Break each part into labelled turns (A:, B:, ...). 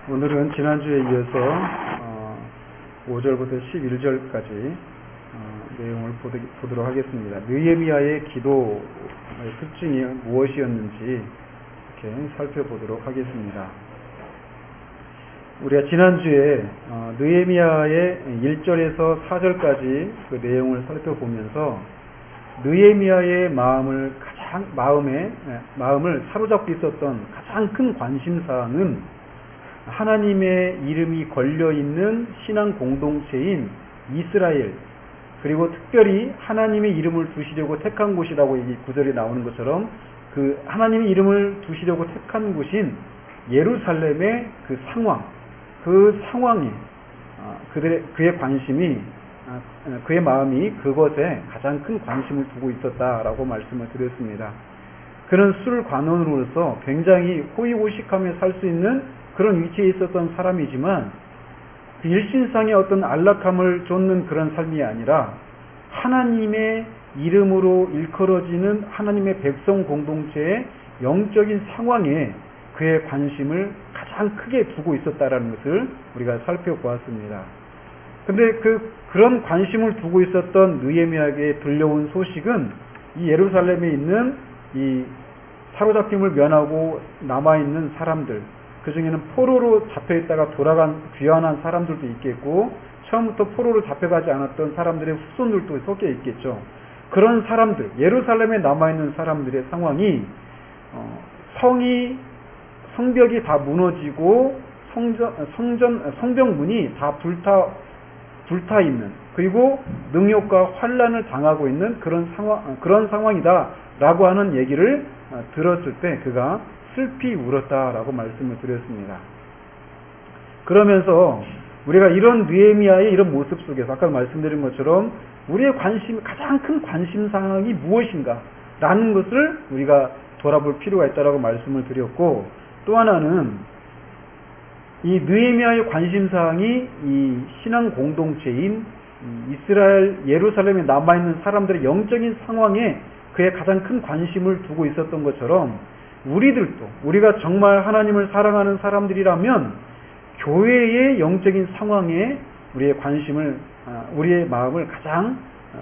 A: 오늘은 지난주에 이어서 5절부터 11절까지 내용을 보도록 하겠습니다. 느헤미야의 기도의 특징이 무엇이었는지 이렇게 살펴보도록 하겠습니다. 우리가 지난주에 느헤미야의 1절에서 4절까지 그 내용을 살펴보면서 느헤미야의 마음을 사로잡고 있었던 가장 큰 관심사는 하나님의 이름이 걸려있는 신앙 공동체인 이스라엘, 그리고 특별히 하나님의 이름을 두시려고 택한 곳이라고 이 구절에 나오는 것처럼 그 하나님의 이름을 두시려고 택한 곳인 예루살렘의 그 상황에 그의 관심이, 그의 마음이 그것에 가장 큰 관심을 두고 있었다라고 말씀을 드렸습니다. 그는 술관원으로서 굉장히 호의호식하며 살 수 있는 그런 위치에 있었던 사람이지만 그 일신상의 어떤 안락함을 쫓는 그런 삶이 아니라 하나님의 이름으로 일컬어지는 하나님의 백성 공동체의 영적인 상황에 그의 관심을 가장 크게 두고 있었다라는 것을 우리가 살펴보았습니다. 그런데 그런 관심을 두고 있었던 느헤미야에게 들려온 소식은 이 예루살렘에 있는 이 사로잡힘을 면하고 남아있는 사람들, 그 중에는 포로로 잡혀있다가 귀환한 사람들도 있겠고, 처음부터 포로로 잡혀가지 않았던 사람들의 후손들도 섞여 있겠죠. 그런 사람들, 예루살렘에 남아있는 사람들의 상황이 성벽이 다 무너지고 성벽문이 다 불타 있는, 그리고 능욕과 환란을 당하고 있는 그런 상황이다라고 하는 얘기를 들었을 때 그가 슬피 울었다라고 말씀을 드렸습니다. 그러면서 우리가 이런 느헤미야의 이런 모습 속에서 아까 말씀드린 것처럼 우리의 가장 큰 관심사항이 무엇인가 라는 것을 우리가 돌아볼 필요가 있다라고 말씀을 드렸고, 또 하나는 이 느헤미야의 관심사항이 이 신앙 공동체인 이스라엘 예루살렘에 남아있는 사람들의 영적인 상황에 그의 가장 큰 관심을 두고 있었던 것처럼 우리가 정말 하나님을 사랑하는 사람들이라면 교회의 영적인 상황에 우리의 마음을 가장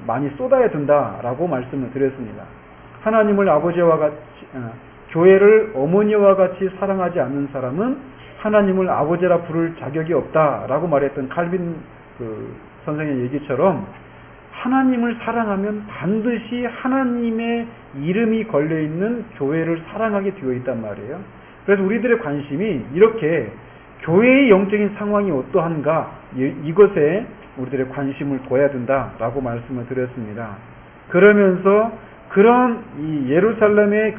A: 많이 쏟아야 된다라고 말씀을 드렸습니다. 하나님을 아버지와 같이, 교회를 어머니와 같이 사랑하지 않는 사람은 하나님을 아버지라 부를 자격이 없다라고 말했던 칼빈 선생의 얘기처럼 하나님을 사랑하면 반드시 하나님의 이름이 걸려있는 교회를 사랑하게 되어 있단 말이에요. 그래서 우리들의 관심이 이렇게 교회의 영적인 상황이 어떠한가, 이것에 우리들의 관심을 둬야 된다라고 말씀을 드렸습니다. 그러면서 그런 이 예루살렘의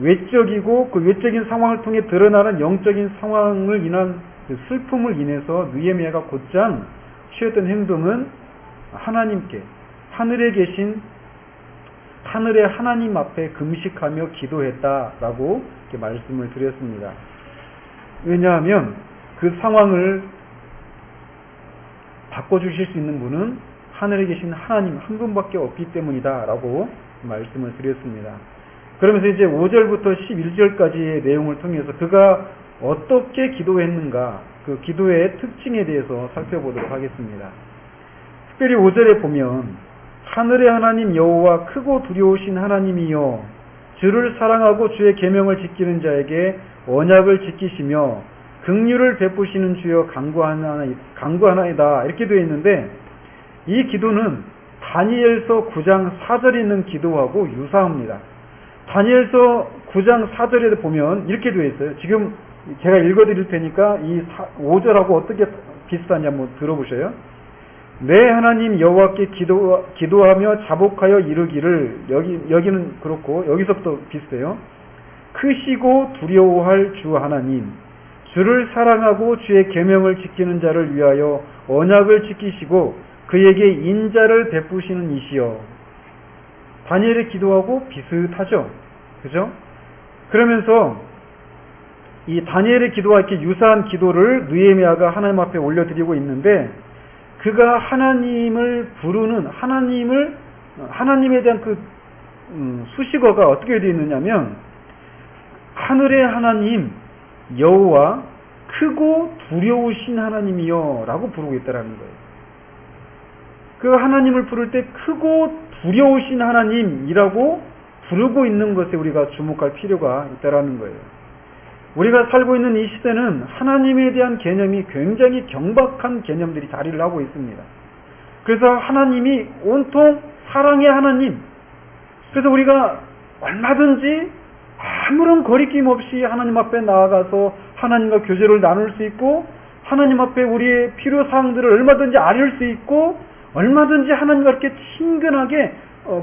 A: 외적이고 그 외적인 상황을 통해 드러나는 영적인 상황을 인한 그 슬픔을 인해서 느헤미야가 곧장 취했던 행동은 하늘에 계신 하늘의 하나님 앞에 금식하며 기도했다라고 이렇게 말씀을 드렸습니다. 왜냐하면 그 상황을 바꿔주실 수 있는 분은 하늘에 계신 하나님 한 분밖에 없기 때문이다라고 말씀을 드렸습니다. 그러면서 이제 5절부터 11절까지의 내용을 통해서 그가 어떻게 기도했는가, 그 기도의 특징에 대해서 살펴보도록 하겠습니다. 특별히 5절에 보면 하늘의 하나님 여호와 크고 두려우신 하나님이여, 주를 사랑하고 주의 계명을 지키는 자에게 언약을 지키시며 긍휼을 베푸시는 주여 간구하나이다 이렇게 되어 있는데, 이 기도는 다니엘서 9장 4절에 있는 기도하고 유사합니다. 다니엘서 9장 4절에 보면 이렇게 되어 있어요. 지금 제가 읽어드릴 테니까 이 5절하고 어떻게 비슷한지 한번 들어보셔요. 내 하나님 여호와께 기도하며 자복하여 이르기를, 여기는 그렇고 여기서부터 비슷해요. 크시고 두려워할 주 하나님, 주를 사랑하고 주의 계명을 지키는 자를 위하여 언약을 지키시고 그에게 인자를 베푸시는 이시여. 다니엘의 기도하고 비슷하죠, 그죠? 그러면서 이 다니엘의 기도와 이렇게 유사한 기도를 느헤미야가 하나님 앞에 올려드리고 있는데, 그가 하나님을 부르는 하나님에 대한 그 수식어가 어떻게 되어 있느냐면 하늘의 하나님 여호와 크고 두려우신 하나님이요 라고 부르고 있다라는 거예요. 그 하나님을 부를 때 크고 두려우신 하나님이라고 부르고 있는 것에 우리가 주목할 필요가 있다라는 거예요. 우리가 살고 있는 이 시대는 하나님에 대한 개념이 굉장히 경박한 개념들이 자리를 하고 있습니다. 그래서 하나님이 온통 사랑의 하나님, 그래서 우리가 얼마든지 아무런 거리낌 없이 하나님 앞에 나아가서 하나님과 교제를 나눌 수 있고, 하나님 앞에 우리의 필요사항들을 얼마든지 아릴 수 있고, 얼마든지 하나님과 이렇게 친근하게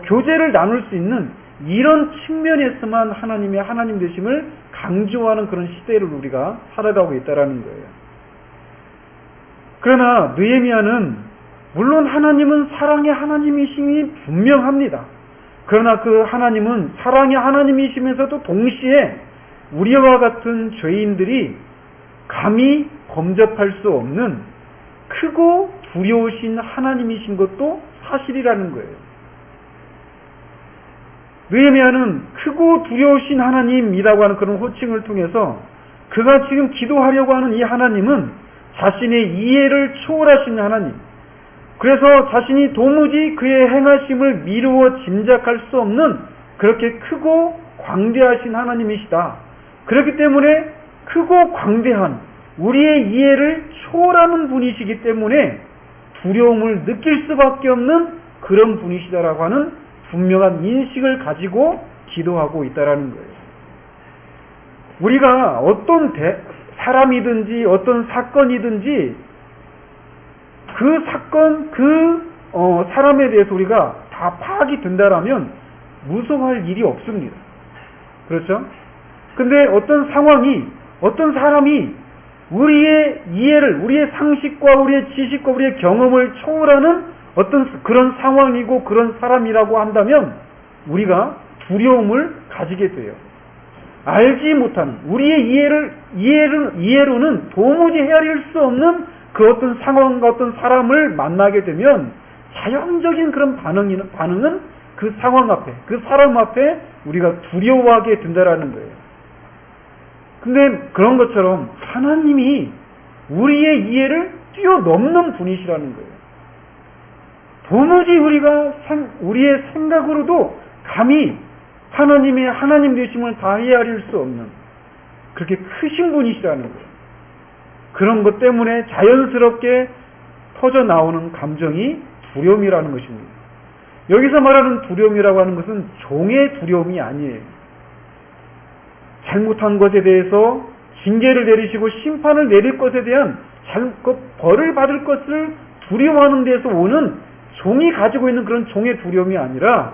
A: 교제를 나눌 수 있는 이런 측면에서만 하나님의 하나님 되심을 강조하는 그런 시대를 우리가 살아가고 있다는 거예요. 그러나 느헤미야는 물론 하나님은 사랑의 하나님이심이 분명합니다. 그러나 그 하나님은 사랑의 하나님이시면서도 동시에 우리와 같은 죄인들이 감히 범접할 수 없는 크고 두려우신 하나님이신 것도 사실이라는 거예요. 느헤미야는 크고 두려우신 하나님이라고 하는 그런 호칭을 통해서 그가 지금 기도하려고 하는 이 하나님은 자신의 이해를 초월하신 하나님, 그래서 자신이 도무지 그의 행하심을 미루어 짐작할 수 없는 그렇게 크고 광대하신 하나님이시다. 그렇기 때문에 크고 광대한 우리의 이해를 초월하는 분이시기 때문에 두려움을 느낄 수밖에 없는 그런 분이시다라고 하는 분명한 인식을 가지고 기도하고 있다라는 거예요. 우리가 어떤 사람이든지 어떤 사건이든지 그 사건, 사람에 대해서 우리가 다 파악이 된다라면 무서워할 일이 없습니다. 그렇죠? 근데 어떤 상황이, 어떤 사람이 우리의 이해를, 우리의 상식과 우리의 지식과 우리의 경험을 초월하는 어떤 그런 상황이고 그런 사람이라고 한다면 우리가 두려움을 가지게 돼요. 알지 못하는, 우리의 이해로는 도무지 헤아릴 수 없는 그 어떤 상황과 어떤 사람을 만나게 되면 자연적인 그런 반응은 그 상황 앞에, 그 사람 앞에 우리가 두려워하게 된다라는 거예요. 근데 그런 것처럼 하나님이 우리의 이해를 뛰어넘는 분이시라는 거예요. 도무지 우리의 생각으로도 감히 하나님의 하나님 되심을 다 헤아릴 수 없는 그렇게 크신 분이시라는 거예요. 그런 것 때문에 자연스럽게 터져 나오는 감정이 두려움이라는 것입니다. 여기서 말하는 두려움이라고 하는 것은 종의 두려움이 아니에요. 잘못한 것에 대해서 징계를 내리시고 심판을 내릴 것에 대한 벌을 받을 것을 두려워하는 데서 오는 종이 가지고 있는 그런 종의 두려움이 아니라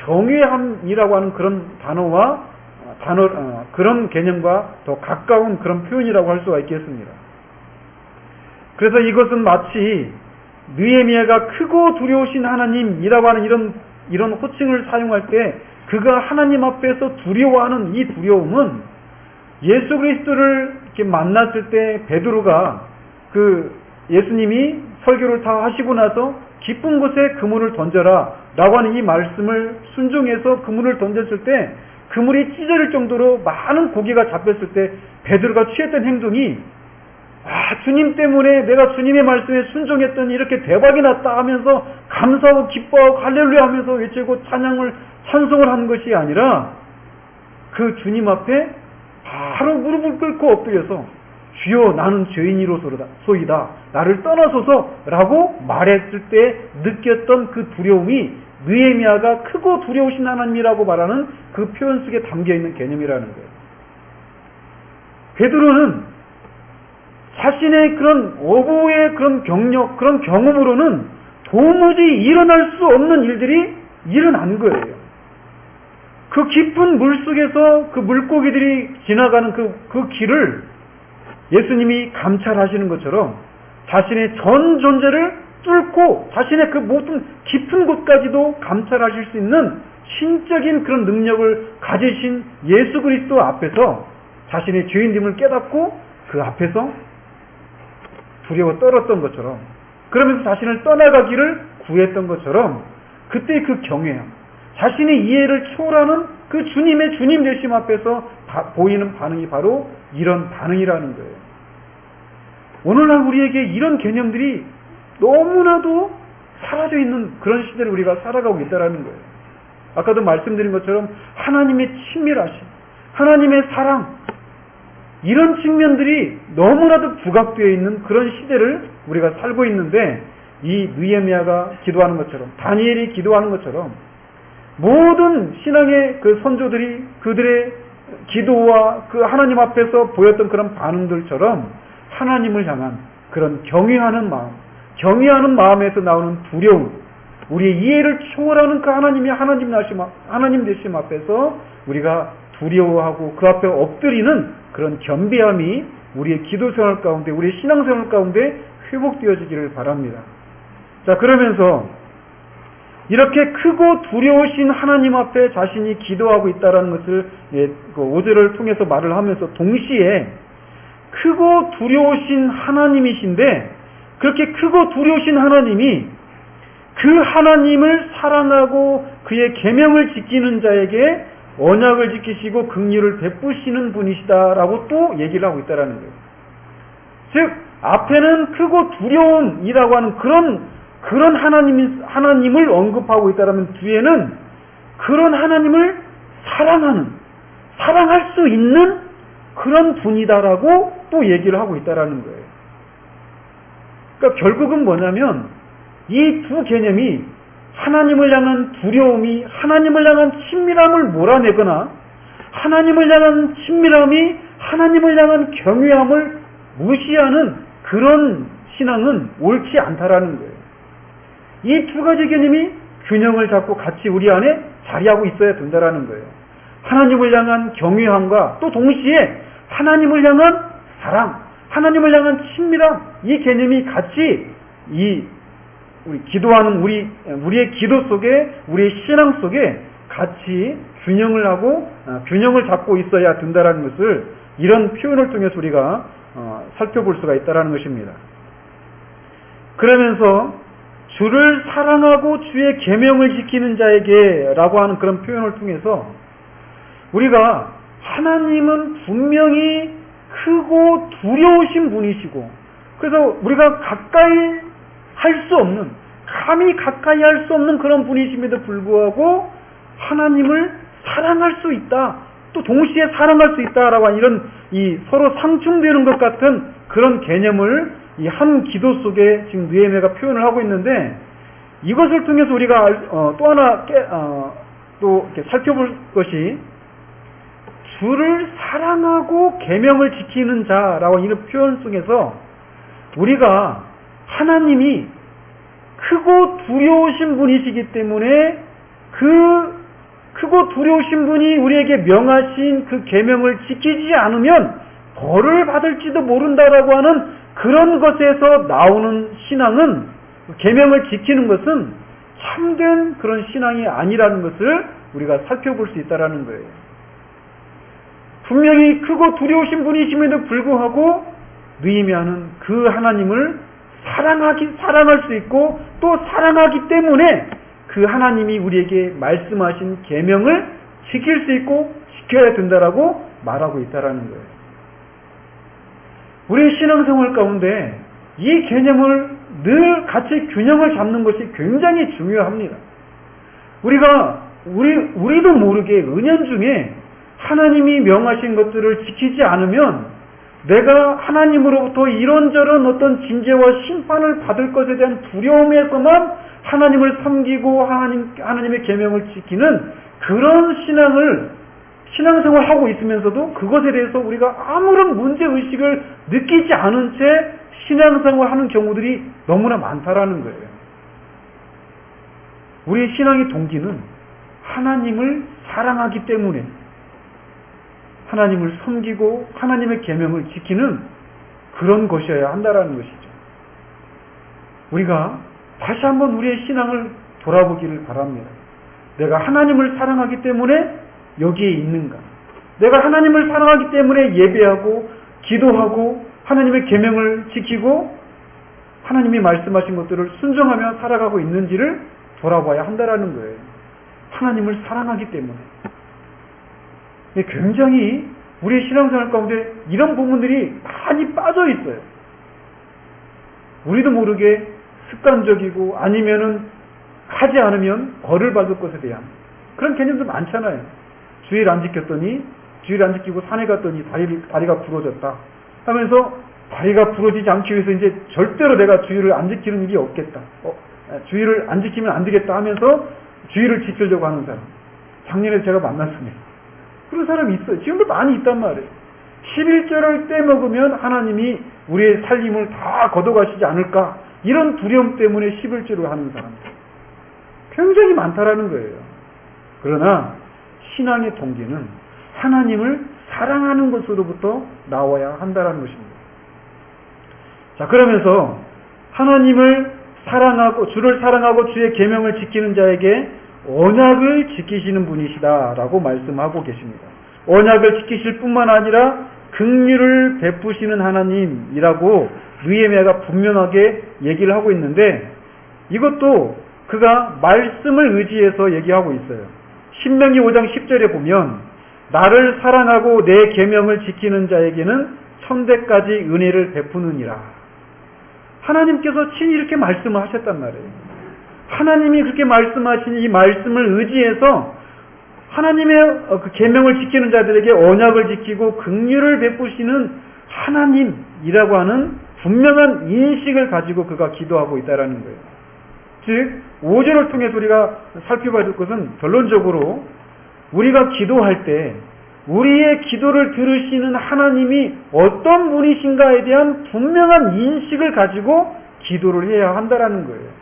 A: 경외함이라고 하는 그런 그런 개념과 더 가까운 그런 표현이라고 할 수가 있겠습니다. 그래서 이것은 마치 느헤미야가 크고 두려우신 하나님이라고 하는 이런 호칭을 사용할 때 그가 하나님 앞에서 두려워하는 이 두려움은 예수 그리스도를 이렇게 만났을 때 베드로가 예수님이 설교를 다 하시고 나서 깊은 곳에 그물을 던져라 라고 하는 이 말씀을 순종해서 그물을 던졌을 때 그물이 찢어질 정도로 많은 고기가 잡혔을 때 베드로가 취했던 행동이 주님 때문에 내가 주님의 말씀에 순종했더니 이렇게 대박이 났다 하면서 감사하고 기뻐하고 할렐루야 하면서 외치고 찬송을 한 것이 아니라 그 주님 앞에 바로 무릎을 꿇고 엎드려서 주여 나는 죄인이로소이다 나를 떠나소서 라고 말했을 때 느꼈던 그 두려움이 느헤미야가 크고 두려우신 하나님이라고 말하는 그 표현 속에 담겨있는 개념이라는 거예요. 베드로는 자신의 그런 어부의 그런 경력, 그런 경험으로는 도무지 일어날 수 없는 일들이 일어난 거예요. 그 깊은 물 속에서 그 물고기들이 지나가는 그 길을 예수님이 감찰하시는 것처럼 자신의 전 존재를 뚫고 자신의 그 모든 깊은 곳까지도 감찰하실 수 있는 신적인 그런 능력을 가지신 예수 그리스도 앞에서 자신의 죄인됨을 깨닫고 그 앞에서 두려워 떨었던 것처럼, 그러면서 자신을 떠나가기를 구했던 것처럼 그때 그 경외함, 자신의 이해를 초월하는 그 주님의 주님 되심 앞에서 보이는 반응이 바로 이런 반응이라는 거예요. 오늘날 우리에게 이런 개념들이 너무나도 사라져 있는 그런 시대를 우리가 살아가고 있다는 거예요. 아까도 말씀드린 것처럼 하나님의 친밀하심, 하나님의 사랑, 이런 측면들이 너무나도 부각되어 있는 그런 시대를 우리가 살고 있는데, 이 느헤미야가 기도하는 것처럼, 다니엘이 기도하는 것처럼, 모든 신앙의 그 선조들이 그들의 기도와 그 하나님 앞에서 보였던 그런 반응들처럼 하나님을 향한 그런 경외하는 마음에서 나오는 두려움, 우리의 이해를 초월하는 그 하나님의 하나님 되심 앞에서 우리가 두려워하고 그 앞에 엎드리는 그런 겸비함이 우리의 기도 생활 가운데, 우리의 신앙 생활 가운데 회복되어지기를 바랍니다. 자, 그러면서 이렇게 크고 두려우신 하나님 앞에 자신이 기도하고 있다는 것을 5절을 통해서 말을 하면서, 동시에 크고 두려우신 하나님이신데, 그렇게 크고 두려우신 하나님이 그 하나님을 사랑하고 그의 계명을 지키는 자에게 언약을 지키시고 긍휼을 베푸시는 분이시다라고 또 얘기를 하고 있다는 거예요. 즉, 앞에는 크고 두려움이라고 하는 그런 하나님을 언급하고 있다면, 뒤에는 그런 하나님을 사랑할 수 있는 그런 분이다라고 또 얘기를 하고 있다는 거예요. 그러니까 결국은 뭐냐면, 이 두 개념이 하나님을 향한 두려움이 하나님을 향한 친밀함을 몰아내거나, 하나님을 향한 친밀함이 하나님을 향한 경외함을 무시하는 그런 신앙은 옳지 않다라는 거예요. 이 두 가지 개념이 균형을 잡고 같이 우리 안에 자리하고 있어야 된다라는 거예요. 하나님을 향한 경외함과 또 동시에 하나님을 향한 사랑, 하나님을 향한 친밀함, 이 개념이 같이 우리 기도하는 우리의 기도 속에, 우리의 신앙 속에 같이 균형을 잡고 있어야 된다라는 것을 이런 표현을 통해서 우리가 살펴볼 수가 있다라는 것입니다. 그러면서 주를 사랑하고 주의 계명을 지키는 자에게라고 하는 그런 표현을 통해서 우리가 하나님은 분명히 크고 두려우신 분이시고, 그래서 우리가 감히 가까이 할 수 없는 그런 분이심에도 불구하고 하나님을 사랑할 수 있다, 또 동시에 사랑할 수 있다라고 하는 이런 서로 상충되는 것 같은 그런 개념을 이 한 기도 속에 지금 느헤미야가 표현을 하고 있는데, 이것을 통해서 우리가 또 하나 또 이렇게 살펴볼 것이, 주를 사랑하고 계명을 지키는 자라고 이런 표현 속에서 우리가 하나님이 크고 두려우신 분이시기 때문에 그 크고 두려우신 분이 우리에게 명하신 그 계명을 지키지 않으면 벌을 받을지도 모른다라고 하는 그런 것에서 나오는 신앙은, 계명을 지키는 것은 참된 그런 신앙이 아니라는 것을 우리가 살펴볼 수 있다라는 거예요. 분명히 크고 두려우신 분이심에도 불구하고 느헤미야는 그 하나님을 사랑할 수 있고, 또 사랑하기 때문에 그 하나님이 우리에게 말씀하신 계명을 지킬 수 있고 지켜야 된다라고 말하고 있다라는 거예요. 우리의 신앙생활 가운데 이 개념을 늘 같이 균형을 잡는 것이 굉장히 중요합니다. 우리도 모르게 은연중에 하나님이 명하신 것들을 지키지 않으면 내가 하나님으로부터 이런저런 어떤 진죄와 심판을 받을 것에 대한 두려움에서만 하나님을 섬기고 하나님의 계명을 지키는 그런 신앙생활을 하고 있으면서도 그것에 대해서 우리가 아무런 문제의식을 느끼지 않은 채 신앙생활을 하는 경우들이 너무나 많다라는 거예요. 우리의 신앙의 동기는 하나님을 사랑하기 때문에 하나님을 섬기고 하나님의 계명을 지키는 그런 것이어야 한다라는 것이죠. 우리가 다시 한번 우리의 신앙을 돌아보기를 바랍니다. 내가 하나님을 사랑하기 때문에 여기에 있는가? 내가 하나님을 사랑하기 때문에 예배하고 기도하고 하나님의 계명을 지키고 하나님이 말씀하신 것들을 순종하며 살아가고 있는지를 돌아봐야 한다라는 거예요. 하나님을 사랑하기 때문에. 굉장히 우리의 신앙생활 가운데 이런 부분들이 많이 빠져 있어요. 우리도 모르게 습관적이고 아니면은 하지 않으면 벌을 받을 것에 대한 그런 개념도 많잖아요. 주일 안 지켰더니 주일 안 지키고 산에 갔더니 다리가 부러졌다 하면서 다리가 부러지지 않기 위해서 이제 절대로 내가 주일을 안 지키는 일이 없겠다. 주일을 안 지키면 안 되겠다 하면서 주일을 지키려고 하는 사람. 작년에 제가 만났습니다. 그런 사람이 있어요. 지금도 많이 있단 말이에요. 11절을 떼먹으면 하나님이 우리의 살림을 다 걷어가시지 않을까 이런 두려움 때문에 11절을 하는 사람들 굉장히 많다라는 거예요. 그러나 신앙의 동기는 하나님을 사랑하는 것으로부터 나와야 한다라는 것입니다. 자, 그러면서 하나님을 사랑하고 주를 사랑하고 주의 계명을 지키는 자에게 언약을 지키시는 분이시다라고 말씀하고 계십니다. 언약을 지키실 뿐만 아니라 긍휼을 베푸시는 하나님이라고 느헤미야가 분명하게 얘기를 하고 있는데 이것도 그가 말씀을 의지해서 얘기하고 있어요. 신명기 5장 10절에 보면 나를 사랑하고 내 계명을 지키는 자에게는 천대까지 은혜를 베푸느니라. 하나님께서 친히 이렇게 말씀을 하셨단 말이에요. 하나님이 그렇게 말씀하신 이 말씀을 의지해서 하나님의 그 계명을 지키는 자들에게 언약을 지키고 긍휼을 베푸시는 하나님이라고 하는 분명한 인식을 가지고 그가 기도하고 있다라는 거예요. 즉 5절을 통해서 우리가 살펴봐야 될 것은 결론적으로 우리가 기도할 때 우리의 기도를 들으시는 하나님이 어떤 분이신가에 대한 분명한 인식을 가지고 기도를 해야 한다라는 거예요.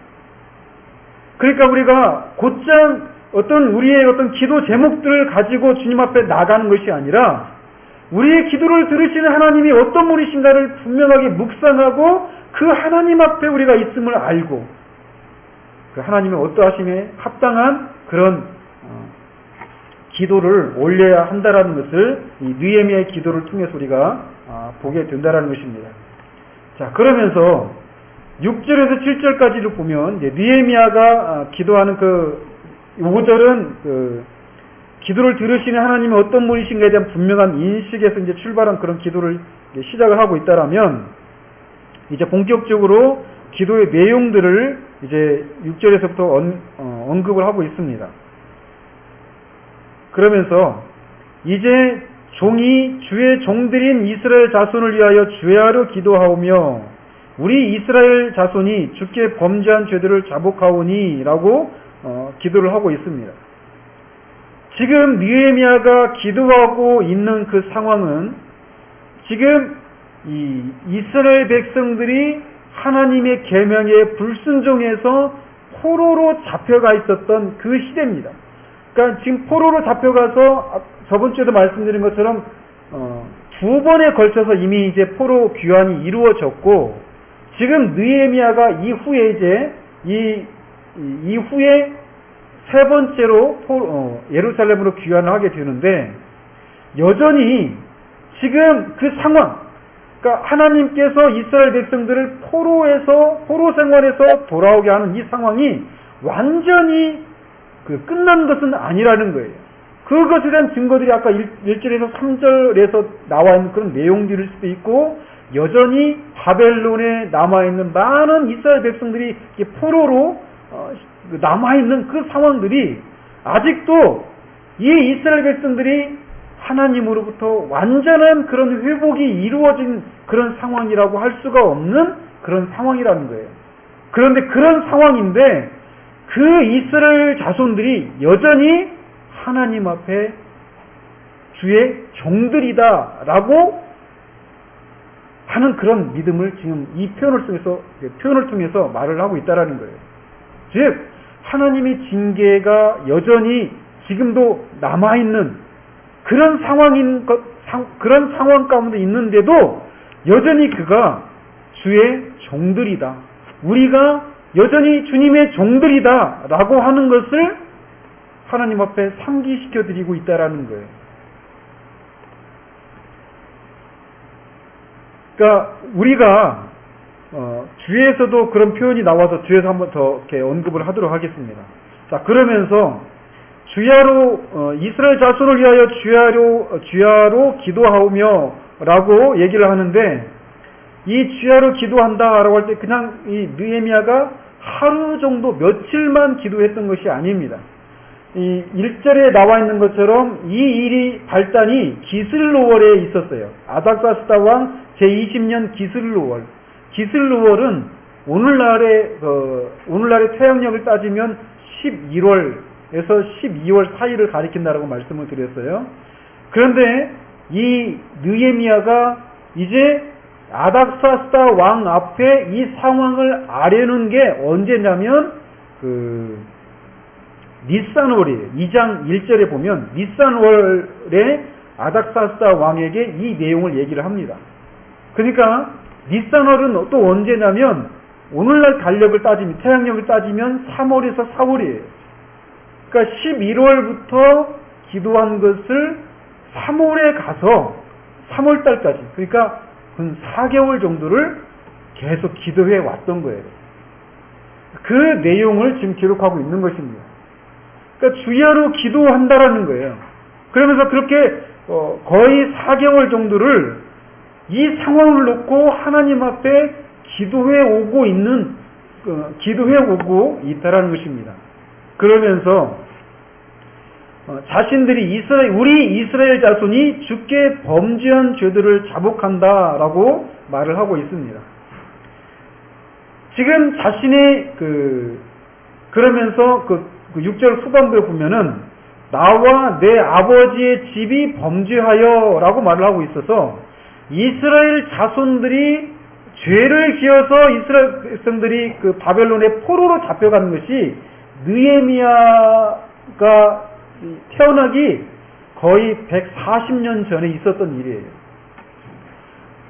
A: 그러니까 우리가 곧장 어떤 우리의 어떤 기도 제목들을 가지고 주님 앞에 나가는 것이 아니라 우리의 기도를 들으시는 하나님이 어떤 분이신가를 분명하게 묵상하고 그 하나님 앞에 우리가 있음을 알고 그 하나님의 어떠하심에 합당한 그런 기도를 올려야 한다라는 것을 이 느헤미야의 기도를 통해서 우리가 보게 된다라는 것입니다. 자, 그러면서 6절에서 7절까지를 보면 느헤미야가 기도하는 그 5절은 그 기도를 들으시는 하나님이 어떤 분이신가에 대한 분명한 인식에서 이제 출발한 그런 기도를 시작을 하고 있다라면 이제 본격적으로 기도의 내용들을 이제 6절에서부터 언급을 하고 있습니다. 그러면서 이제 종이 주의 종들인 이스라엘 자손을 위하여 주야로 기도하오며 우리 이스라엘 자손이 주께 범죄한 죄들을 자복하오니 라고 기도를 하고 있습니다. 지금 느헤미야가 기도하고 있는 그 상황은 지금 이 이스라엘 백성들이 하나님의 계명에 불순종해서 포로로 잡혀가 있었던 그 시대입니다. 그러니까 지금 포로로 잡혀가서 저번 주에도 말씀드린 것처럼 두 번에 걸쳐서 이미 이제 포로 귀환이 이루어졌고 지금 느헤미야가 이후에 이제 이후에 세 번째로 예루살렘으로 귀환을 하게 되는데 여전히 지금 그 상황, 그러니까 하나님께서 이스라엘 백성들을 포로 생활에서 돌아오게 하는 이 상황이 완전히 끝난 것은 아니라는 거예요. 그것에 대한 증거들이 아까 1절에서 3절에서 나와 있는 그런 내용들일 수도 있고 여전히 바벨론에 남아있는 많은 이스라엘 백성들이 포로로 남아있는 그 상황들이 아직도 이 이스라엘 백성들이 하나님으로부터 완전한 그런 회복이 이루어진 그런 상황이라고 할 수가 없는 그런 상황이라는 거예요. 그런데 그런 상황인데 그 이스라엘 자손들이 여전히 하나님 앞에 주의 종들이다라고 하는 그런 믿음을 지금 이 표현을 통해서 말을 하고 있다라는 거예요. 즉 하나님의 징계가 여전히 지금도 남아있는 그런 그런 상황 가운데 있는데도 여전히 그가 주의 종들이다. 우리가 여전히 주님의 종들이다 라고 하는 것을 하나님 앞에 상기시켜 드리고 있다라는 거예요. 그러니까 우리가 주에서도 그런 표현이 나와서 주에서 한번 더 이렇게 언급을 하도록 하겠습니다. 자, 그러면서 주야로 이스라엘 자손을 위하여 주야로 기도하오며 라고 얘기를 하는데 이 주야로 기도한다라고 할 때 그냥 이 느헤미야가 하루 정도 며칠만 기도했던 것이 아닙니다. 이 1절에 나와 있는 것처럼 이 일이 발단이 기슬로월에 있었어요. 아닥사스다 왕 제20년 기슬로월. 기슬로월은 오늘날의 태양력을 따지면 11월에서 12월 사이를 가리킨다라고 말씀을 드렸어요. 그런데 이 느헤미야가 이제 아닥사스다 왕 앞에 이 상황을 아뢰는 게 언제냐면 니산월이에요. 2장 1절에 보면 니산월에 아닥사스다 왕에게 이 내용을 얘기를 합니다. 그러니까 니산월은 또 언제냐면 오늘날 달력을 따지면 태양력을 따지면 3월에서 4월이에요. 그러니까 11월부터 기도한 것을 3월에 가서 3월달까지 그러니까 근 4개월 정도를 계속 기도해 왔던 거예요. 그 내용을 지금 기록하고 있는 것입니다. 그러니까 주야로 기도한다라는 거예요. 그러면서 그렇게 거의 4개월 정도를 이 상황을 놓고 하나님 앞에 기도해 오고 있다라는 것입니다. 그러면서 자신들이 우리 이스라엘 자손이 주께 범죄한 죄들을 자복한다라고 말을 하고 있습니다. 지금 자신의 그러면서 6절 후반부에 보면은 나와 내 아버지의 집이 범죄하여라고 말을 하고 있어서 이스라엘 자손들이 죄를 지어서 이스라엘 백성들이 바벨론의 포로로 잡혀가는 것이 느헤미야가 태어나기 거의 140년 전에 있었던 일이에요.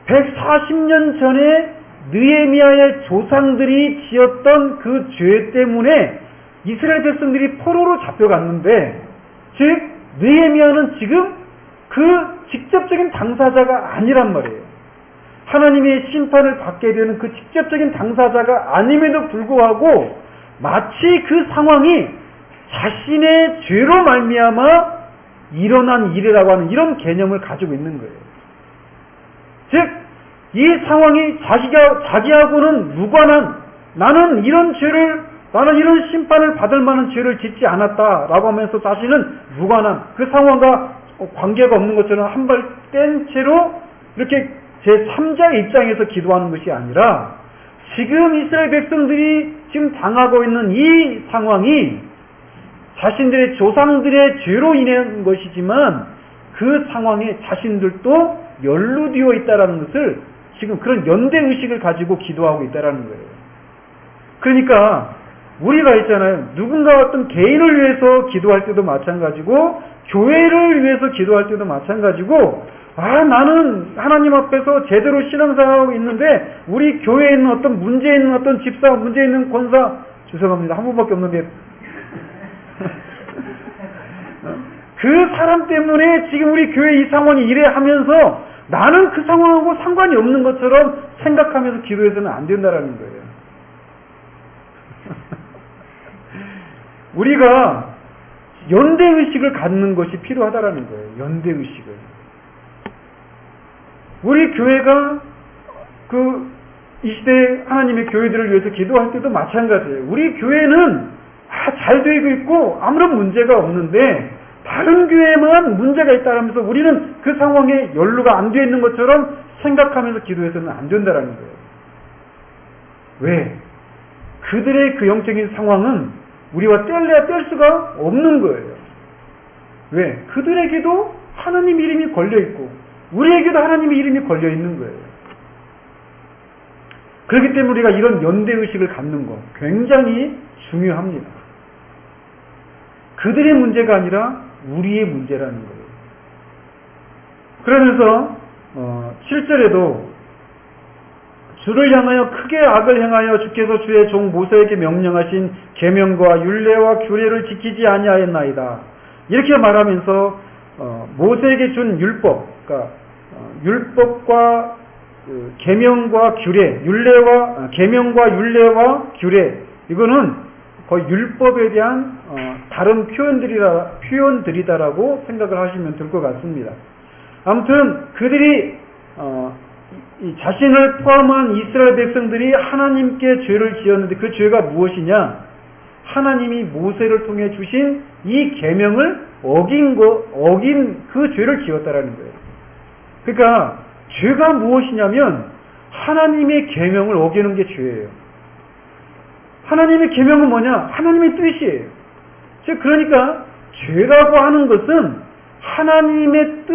A: 140년 전에 느헤미야의 조상들이 지었던 그 죄 때문에 이스라엘 백성들이 포로로 잡혀갔는데, 즉 느헤미야는 지금 그 직접적인 당사자가 아니란 말이에요. 하나님의 심판을 받게 되는 그 직접적인 당사자가 아님에도 불구하고 마치 그 상황이 자신의 죄로 말미암아 일어난 일이라고 하는 이런 개념을 가지고 있는 거예요. 즉, 이 상황이 자기하고는 무관한, 나는 이런 심판을 받을 만한 죄를 짓지 않았다라고 하면서 자신은 무관한 그 상황과 관계가 없는 것처럼 한 발 뗀 채로 이렇게 제3자의 입장에서 기도하는 것이 아니라 지금 이스라엘 백성들이 지금 당하고 있는 이 상황이 자신들의 조상들의 죄로 인한 것이지만 그 상황에 자신들도 연루되어 있다는 것을 지금 그런 연대의식을 가지고 기도하고 있다는 거예요. 그러니까 우리가 있잖아요. 누군가 어떤 개인을 위해서 기도할 때도 마찬가지고 교회를 위해서 기도할 때도 마찬가지고 나는 하나님 앞에서 제대로 신앙생활하고 있는데 우리 교회에 있는 어떤 문제 있는 어떤 집사, 문제 있는 권사, 죄송합니다. 한 분밖에 없는데 그 사람 때문에 지금 우리 교회 이 상황이 이래 하면서 나는 그 상황하고 상관이 없는 것처럼 생각하면서 기도해서는 안 된다라는 거예요. 우리가 연대의식을 갖는 것이 필요하다라는 거예요. 연대의식을. 우리 교회가 이 시대에 하나님의 교회들을 위해서 기도할 때도 마찬가지예요. 우리 교회는 잘 되고 있고 아무런 문제가 없는데 다른 교회만 문제가 있다면서 우리는 그 상황에 연루가 안 되어 있는 것처럼 생각하면서 기도해서는 안 된다라는 거예요. 왜? 그들의 그 영적인 상황은 우리와 뗄래야 뗄 수가 없는 거예요. 왜? 그들에게도 하나님 이름이 걸려있고 우리에게도 하나님의 이름이 걸려있는 거예요. 그렇기 때문에 우리가 이런 연대의식을 갖는 거 굉장히 중요합니다. 그들의 문제가 아니라 우리의 문제라는 거예요. 그러면서 7절에도 주를 향하여 크게 악을 행하여 주께서 주의 종 모세에게 명령하신 계명과 율례와 규례를 지키지 아니하였나이다. 이렇게 말하면서 모세에게 준 율법, 그러니까 율법과 계명과 규례, 계명과 율례와 규례, 이거는 거의 율법에 대한 다른 표현들이다라고 생각을 하시면 될 것 같습니다. 아무튼 그들이 이 이 자신을 포함한 이스라엘 백성들이 하나님께 죄를 지었는데 그 죄가 무엇이냐? 하나님이 모세를 통해 주신 이 계명을 어긴 그 죄를 지었다라는 거예요. 그러니까 죄가 무엇이냐면 하나님의 계명을 어기는 게 죄예요. 하나님의 계명은 뭐냐? 하나님의 뜻이에요. 즉 그러니까 죄라고 하는 것은 하나님의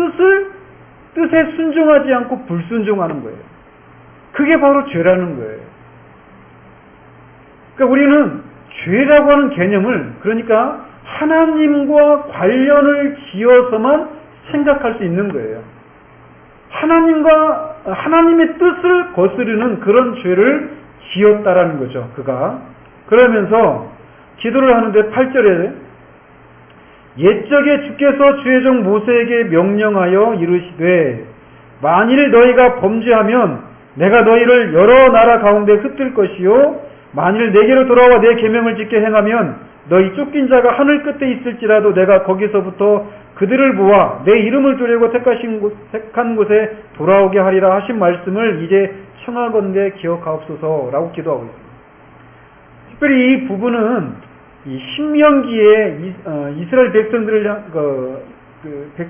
A: 뜻에 순종하지 않고 불순종하는 거예요. 그게 바로 죄라는 거예요. 그러니까 우리는 죄라고 하는 개념을 그러니까 하나님과 관련을 지어서만 생각할 수 있는 거예요. 하나님의 뜻을 거스르는 그런 죄를 지었다라는 거죠. 그가 그러면서 기도를 하는데 8절에 옛적에 주께서 주의 종 모세에게 명령하여 이르시되 만일 너희가 범죄하면 내가 너희를 여러 나라 가운데 흩을 것이요 만일 내게로 돌아와 내 계명을 지켜 행하면 너희 쫓긴 자가 하늘 끝에 있을지라도 내가 거기서부터 그들을 모아 내 이름을 두려고 택한 곳에 돌아오게 하리라 하신 말씀을 이제 청하건대 기억하옵소서라고 기도하고 있습니다. 특별히 이 부분은 이 신명기에 이스라엘 백성들을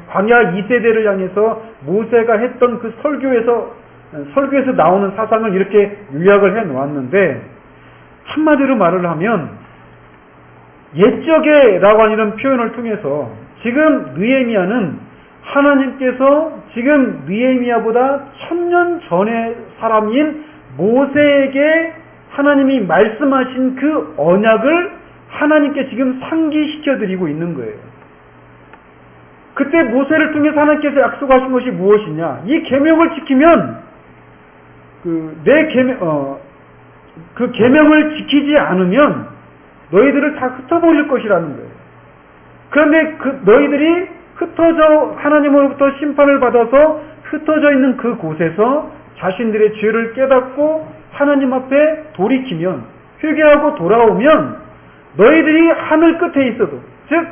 A: 광야 2세대를 향해서 모세가 했던 그 설교에서 나오는 사상을 이렇게 요약을 해 놓았는데 한마디로 말을 하면 옛적에라고 하는 표현을 통해서 지금 느헤미야는 하나님께서 지금 느헤미야보다 1000년 전의 사람인 모세에게 하나님이 말씀하신 그 언약을 하나님께 지금 상기시켜 드리고 있는 거예요. 그때 모세를 통해서 하나님께서 약속하신 것이 무엇이냐? 이 계명을 지키면 그 계명을 지키지 않으면 너희들을 다 흩어버릴 것이라는 거예요. 그런데 너희들이 하나님으로부터 심판을 받아서 흩어져 있는 그 곳에서 자신들의 죄를 깨닫고 하나님 앞에 돌이키면 회개하고 돌아오면 너희들이 하늘 끝에 있어도 즉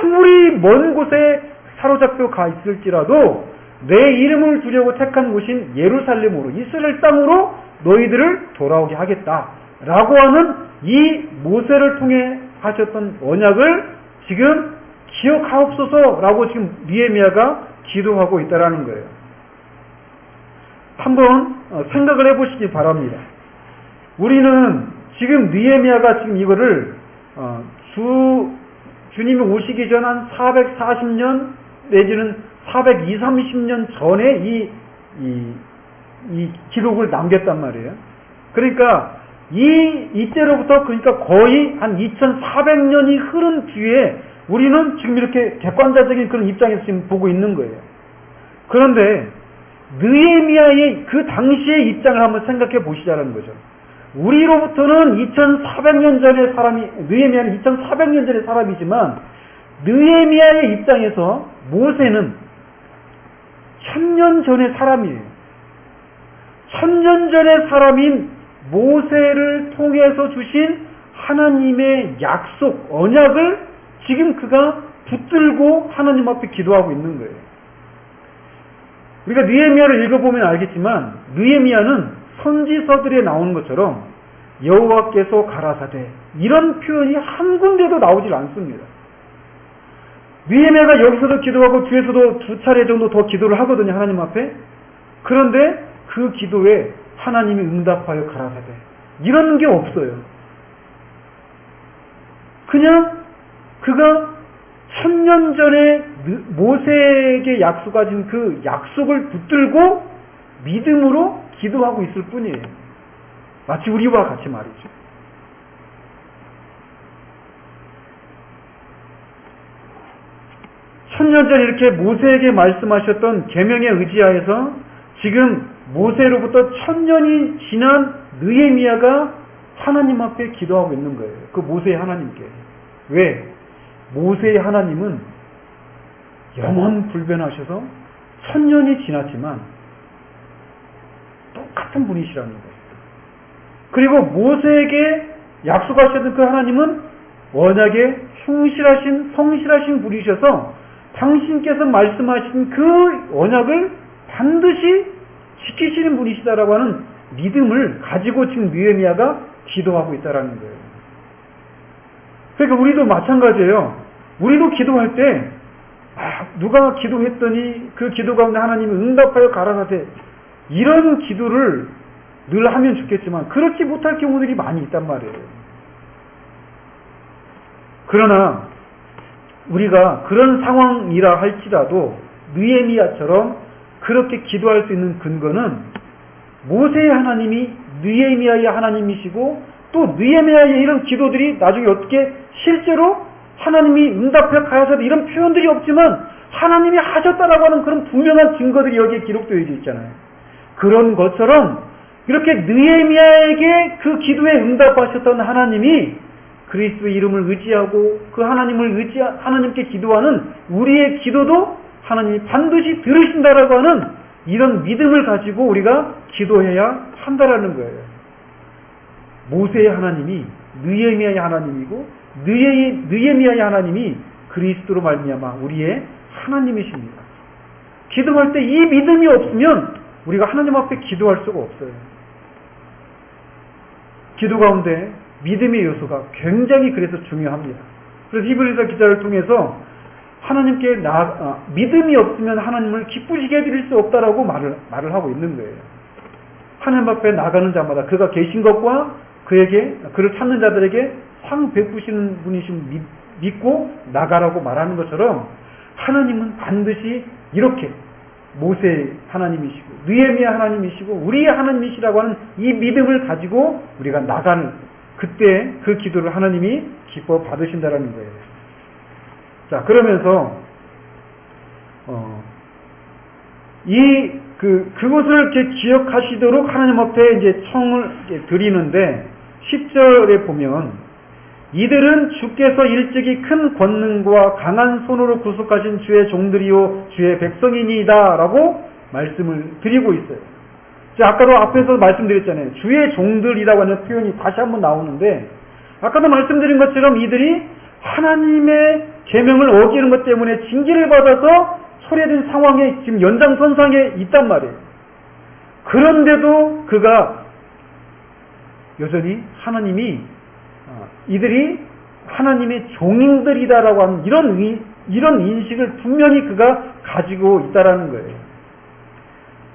A: 아무리 먼 곳에 사로잡혀 가 있을지라도 내 이름을 두려고 택한 곳인 예루살렘으로 이스라엘 땅으로 너희들을 돌아오게 하겠다라고 하는 이 모세를 통해 하셨던 언약을 지금 기억하옵소서라고 지금 느헤미야가 기도하고 있다라는 거예요. 한번 생각을 해보시기 바랍니다. 우리는 지금 느헤미야가 지금 이거를 주님이 오시기 전 한 440년 내지는 420, 30년 전에 이 기록을 남겼단 말이에요. 그러니까 이때로부터 그러니까 거의 한 2400년이 흐른 뒤에 우리는 지금 이렇게 객관자적인 그런 입장에서 지금 보고 있는 거예요. 그런데 느헤미야의 그 당시의 입장을 한번 생각해 보시자는 거죠. 우리로부터는 2400년 전의 느헤미야는 2400년 전의 사람이지만 느헤미야의 입장에서 모세는 1000년 전의 사람이에요. 1000년 전의 사람인 모세를 통해서 주신 하나님의 약속, 언약을 지금 그가 붙들고 하나님 앞에 기도하고 있는 거예요. 우리가 느헤미야를 읽어보면 알겠지만 느헤미야는 선지서들에 나오는 것처럼 여호와께서 가라사대 이런 표현이 한 군데도 나오질 않습니다. 느헤미야가 여기서도 기도하고 뒤에서도 2차례 정도 더 기도를 하거든요. 하나님 앞에. 그런데 그 기도에 하나님이 응답하여 가라사대 이런 게 없어요. 그냥 그가 1000년 전에 모세에게 약속하신 그 약속을 붙들고 믿음으로 기도하고 있을 뿐이에요. 마치 우리와 같이 말이죠. 천년 전 이렇게 모세에게 말씀하셨던 계명에 의지하여서 지금 모세로부터 1000년이 지난 느헤미야가 하나님 앞에 기도하고 있는 거예요. 그 모세의 하나님께. 왜? 모세의 하나님은 영원 불변하셔서 1000년이 지났지만 똑같은 분이시라는 거예요. 그리고 모세에게 약속하셨던 그 하나님은 언약에 성실하신 분이셔서 당신께서 말씀하신 그 언약을 반드시 지키시는 분이시다라고 하는 믿음을 가지고 지금 느헤미야가 기도하고 있다라는 거예요. 그러니까 우리도 마찬가지예요. 우리도 기도할 때 누가 기도했더니 그 기도 가운데 하나님이 응답하여 가라사대, 이런 기도를 늘 하면 좋겠지만 그렇지 못할 경우들이 많이 있단 말이에요. 그러나 우리가 그런 상황이라 할지라도 느헤미야처럼 그렇게 기도할 수 있는 근거는 모세의 하나님이 느헤미야의 하나님이시고, 또 느헤미야의 이런 기도들이 나중에 어떻게 실제로 하나님이 응답하여 가라사대 이런 표현들이 없지만 하나님이 하셨다라고 하는 그런 분명한 증거들이 여기에 기록되어 있잖아요. 그런 것처럼 이렇게 느헤미야에게 그 기도에 응답하셨던 하나님이 그리스도의 이름을 의지하고 그 하나님께 기도하는 우리의 기도도 하나님이 반드시 들으신다라고 하는 이런 믿음을 가지고 우리가 기도해야 한다라는 거예요. 모세의 하나님이 느헤미야의 하나님이고, 느헤미야의 하나님이 그리스도로 말미암아 우리의 하나님이십니다. 기도할 때 이 믿음이 없으면 우리가 하나님 앞에 기도할 수가 없어요. 기도 가운데 믿음의 요소가 굉장히 그래서 중요합니다. 그래서 히브리서 기자를 통해서 하나님께 믿음이 없으면 하나님을 기쁘시게 해드릴 수 없다라고 말을 하고 있는 거예요. 하나님 앞에 나가는 자마다 그가 계신 것과 그를 찾는 자들에게 상 베푸시는 분이신 믿고 나가라고 말하는 것처럼 하나님은 반드시 이렇게 모세의 하나님이시고 느헤미야 하나님이시고 우리의 하나님이시라고 하는 이 믿음을 가지고 우리가 나가는 그때 그 기도를 하나님이 기뻐 받으신다라는 거예요. 자, 그러면서 그것을 이렇게 기억하시도록 하나님 앞에 이제 청을 드리는데 10절에 보면 이들은 주께서 일찍이 큰 권능과 강한 손으로 구속하신 주의 종들이요 주의 백성이니이다 라고 말씀을 드리고 있어요. 아까도 앞에서 말씀드렸잖아요. 주의 종들이라고 하는 표현이 다시 한번 나오는데, 아까도 말씀드린 것처럼 이들이 하나님의 계명을 어기는 것 때문에 징계를 받아서 초래된 상황에 지금 연장선상에 있단 말이에요. 그런데도 그가 여전히 이들이 하나님의 종인들이다라고 하는 이런 인식을 분명히 그가 가지고 있다라는 거예요.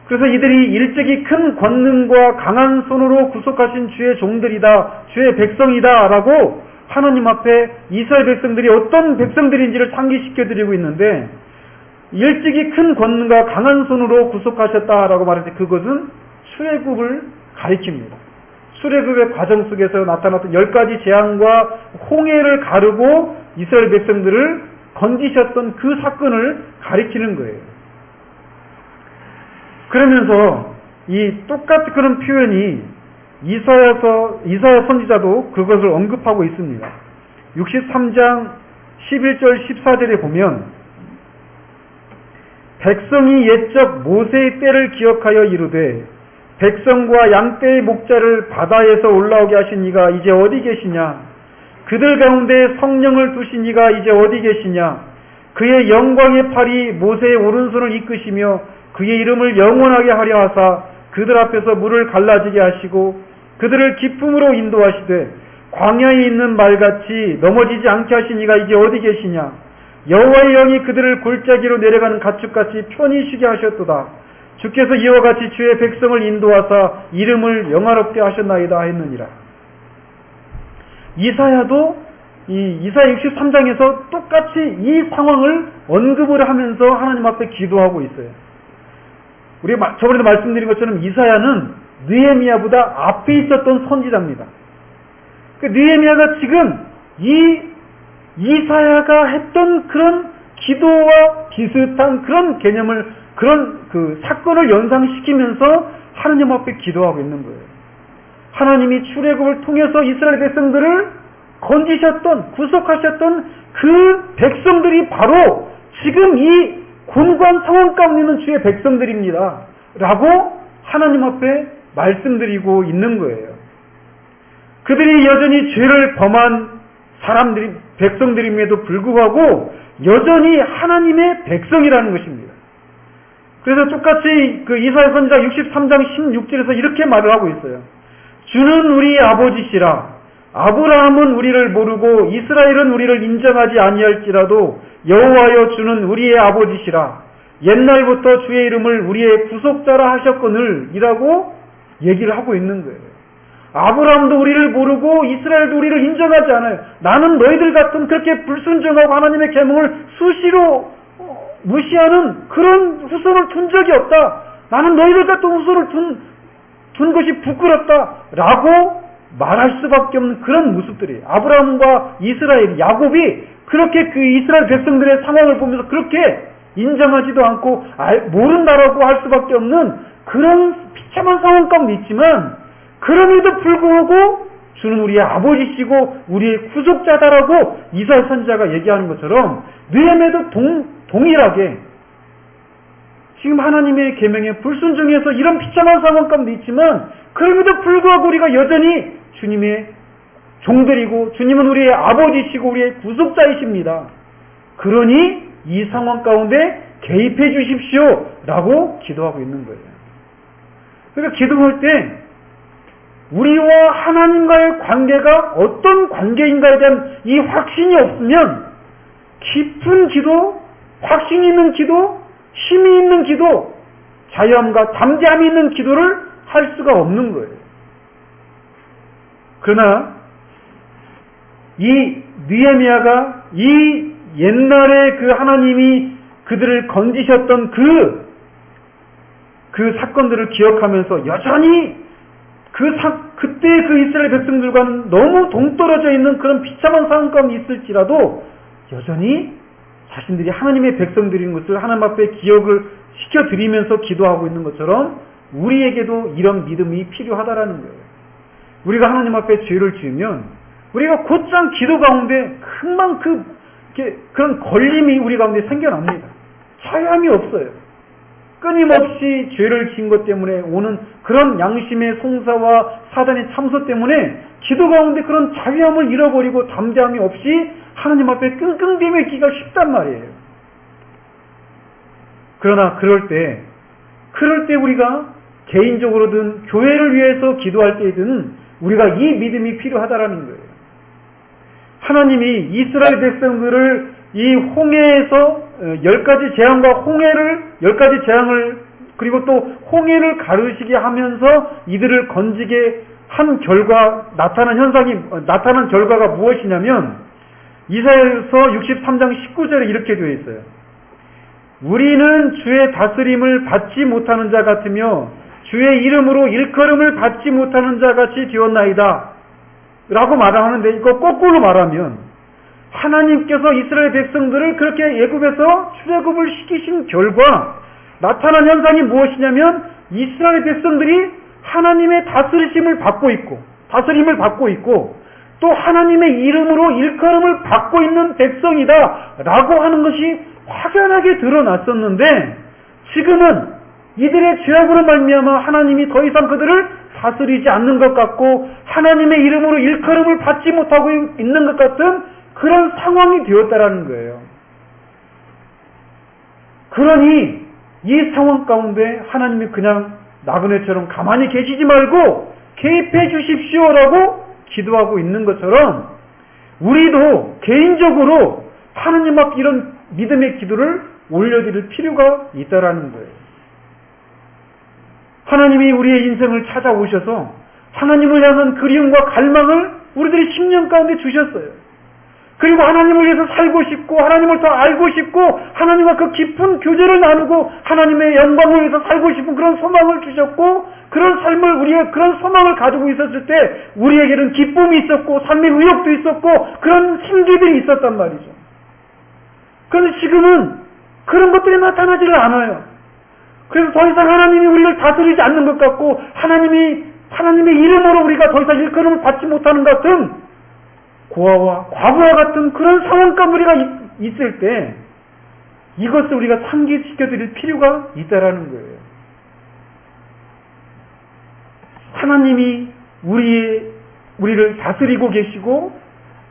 A: 그래서 이들이 일찍이 큰 권능과 강한 손으로 구속하신 주의 종들이다, 주의 백성이다 라고 하나님 앞에 이스라엘 백성들이 어떤 백성들인지를 상기시켜드리고 있는데, 일찍이 큰 권능과 강한 손으로 구속하셨다라고 말할 때 그것은 출애굽을 가리킵니다. 출애굽의 과정 속에서 나타났던 10가지 재앙과 홍해를 가르고 이스라엘 백성들을 건지셨던 그 사건을 가리키는 거예요. 그러면서 이 똑같은 그런 표현이 이사야 선지자도 그것을 언급하고 있습니다. 63장 11절 14절에 보면 백성이 옛적 모세의 때를 기억하여 이르되 백성과 양떼의 목자를 바다에서 올라오게 하신 이가 이제 어디 계시냐? 그들 가운데 성령을 두신 이가 이제 어디 계시냐? 그의 영광의 팔이 모세의 오른손을 이끄시며 그의 이름을 영원하게 하려 하사 그들 앞에서 물을 갈라지게 하시고 그들을 기쁨으로 인도하시되 광야에 있는 말같이 넘어지지 않게 하신 이가 이제 어디 계시냐? 여호와의 영이 그들을 골짜기로 내려가는 가축같이 편히 쉬게 하셨도다. 주께서 이와 같이 주의 백성을 인도하사 이름을 영화롭게 하셨나이다 했느니라. 이사야도 이사야 63장에서 똑같이 이 상황을 언급을 하면서 하나님 앞에 기도하고 있어요. 우리가 저번에도 말씀드린 것처럼 이사야는 느헤미야보다 앞에 있었던 선지자입니다. 느헤미야가 지금 이사야가 했던 그런 기도와 비슷한 그런 개념을, 그런 그 사건을 연상시키면서 하나님 앞에 기도하고 있는 거예요. 하나님이 출애굽을 통해서 이스라엘 백성들을 건지셨던, 구속하셨던 그 백성들이 바로 지금 이 곤고한 상황 가운데 있는 주의 백성들입니다 라고 하나님 앞에 말씀드리고 있는 거예요. 그들이 여전히 죄를 범한 백성들임에도 불구하고 여전히 하나님의 백성이라는 것입니다. 그래서 똑같이 그 이사야 선지자 63장 16절에서 이렇게 말을 하고 있어요. 주는 우리 아버지시라. 아브라함은 우리를 모르고 이스라엘은 우리를 인정하지 아니할지라도 여호와여 주는 우리의 아버지시라. 옛날부터 주의 이름을 우리의 구속자라 하셨거늘 이라고 얘기를 하고 있는 거예요. 아브라함도 우리를 모르고 이스라엘도 우리를 인정하지 않아요. 나는 너희들 같은 그렇게 불순종하고 하나님의 계명을 수시로 무시하는 그런 후손을 둔 적이 없다. 나는 너희들 같은 후손을 둔 것이 부끄럽다 라고 말할 수밖에 없는 그런 모습들이에요. 아브라함과 이스라엘, 야곱이 그렇게 그 이스라엘 백성들의 상황을 보면서 그렇게 인정하지도 않고 모른다라고 할 수밖에 없는 그런 비참한 상황 가운데 있지만, 그럼에도 불구하고 주는 우리의 아버지시고 우리의 구속자다라고 이사야 선지자가 얘기하는 것처럼 느헤미야도 동일하게 지금 하나님의 계명에 불순종해서 이런 비참한 상황 가운데 있지만, 그럼에도 불구하고 우리가 여전히 주님의 종들이고 주님은 우리의 아버지시고 우리의 구속자이십니다. 그러니 이 상황 가운데 개입해 주십시오 라고 기도하고 있는 거예요. 그러니까 기도할 때 우리와 하나님과의 관계가 어떤 관계인가에 대한 이 확신이 없으면 깊은 기도, 확신 있는 기도, 힘이 있는 기도, 자유함과 담대함이 있는 기도를 할 수가 없는 거예요. 그러나 이 느헤미야가 이 옛날에 그 하나님이 그들을 건지셨던 그 사건들을 기억하면서 여전히 그때 그 이스라엘 백성들과는 너무 동떨어져 있는 그런 비참한 상황 가운데 있을지라도 여전히 자신들이 하나님의 백성들인 것을 하나님 앞에 기억을 시켜드리면서 기도하고 있는 것처럼 우리에게도 이런 믿음이 필요하다라는 거예요. 우리가 하나님 앞에 죄를 지으면 우리가 곧장 기도 가운데 금방 그런 걸림이 우리 가운데 생겨납니다. 자유함이 없어요. 끊임없이 죄를 지은 것 때문에 오는 그런 양심의 송사와 사단의 참소 때문에 기도 가운데 그런 자유함을 잃어버리고 담대함이 없이 하나님 앞에 끙끙대며 있기가 쉽단 말이에요. 그러나 그럴 때 우리가 개인적으로든 교회를 위해서 기도할 때든 우리가 이 믿음이 필요하다라는 거예요. 하나님이 이스라엘 백성들을 이 홍해에서 10가지 재앙과 10가지 재앙을 그리고 또 홍해를 가르시게 하면서 이들을 건지게 한 결과 나타난 결과가 무엇이냐면 이사야서 63장 19절에 이렇게 되어 있어요. 우리는 주의 다스림을 받지 못하는 자 같으며 주의 이름으로 일컬음을 받지 못하는 자 같이 되었나이다 라고 말하는데, 이거 거꾸로 말하면 하나님께서 이스라엘 백성들을 그렇게 애굽에서 출애굽을 시키신 결과 나타난 현상이 무엇이냐면 이스라엘 백성들이 하나님의 다스림을 받고 있고 또 하나님의 이름으로 일컬음을 받고 있는 백성이다 라고 하는 것이 확연하게 드러났었는데, 지금은 이들의 죄악으로 말미암아 하나님이 더 이상 그들을 다스리지 않는 것 같고 하나님의 이름으로 일컬음을 받지 못하고 있는 것 같은 그런 상황이 되었다라는 거예요. 그러니 이 상황 가운데 하나님이 그냥 나그네처럼 가만히 계시지 말고 개입해 주십시오라고 기도하고 있는 것처럼 우리도 개인적으로 하나님 앞 이런 믿음의 기도를 올려드릴 필요가 있다라는 거예요. 하나님이 우리의 인생을 찾아오셔서 하나님을 향한 그리움과 갈망을 우리들의 심령 가운데 주셨어요. 그리고 하나님을 위해서 살고 싶고 하나님을 더 알고 싶고 하나님과 그 깊은 교제를 나누고 하나님의 영광을 위해서 살고 싶은 그런 소망을 주셨고, 그런 삶을 우리가 그런 소망을 가지고 있었을 때 우리에게는 기쁨이 있었고 삶의 의욕도 있었고 그런 생기들이 있었단 말이죠. 그런데 지금은 그런 것들이 나타나지를 않아요. 그래서 더 이상 하나님이 우리를 다스리지 않는 것 같고 하나님의 이름으로 우리가 더 이상 일컬음을 받지 못하는 것 같은 고아와 과부와 같은 그런 상황 가운데 우리가 있을 때 이것을 우리가 상기시켜드릴 필요가 있다라는 거예요. 하나님이 우리를 다스리고 계시고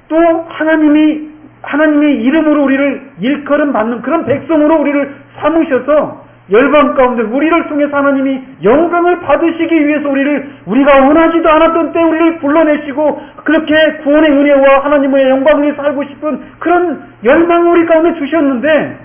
A: 또 하나님의 이름으로 우리를 일컬음 받는 그런 백성으로 우리를 삼으셔서 열방 가운데 우리를 통해서 하나님이 영광을 받으시기 위해서 우리가 원하지도 않았던 때 우리를 불러내시고 그렇게 구원의 은혜와 하나님의 영광을 위해 살고 싶은 그런 열망을 우리 가운데 주셨는데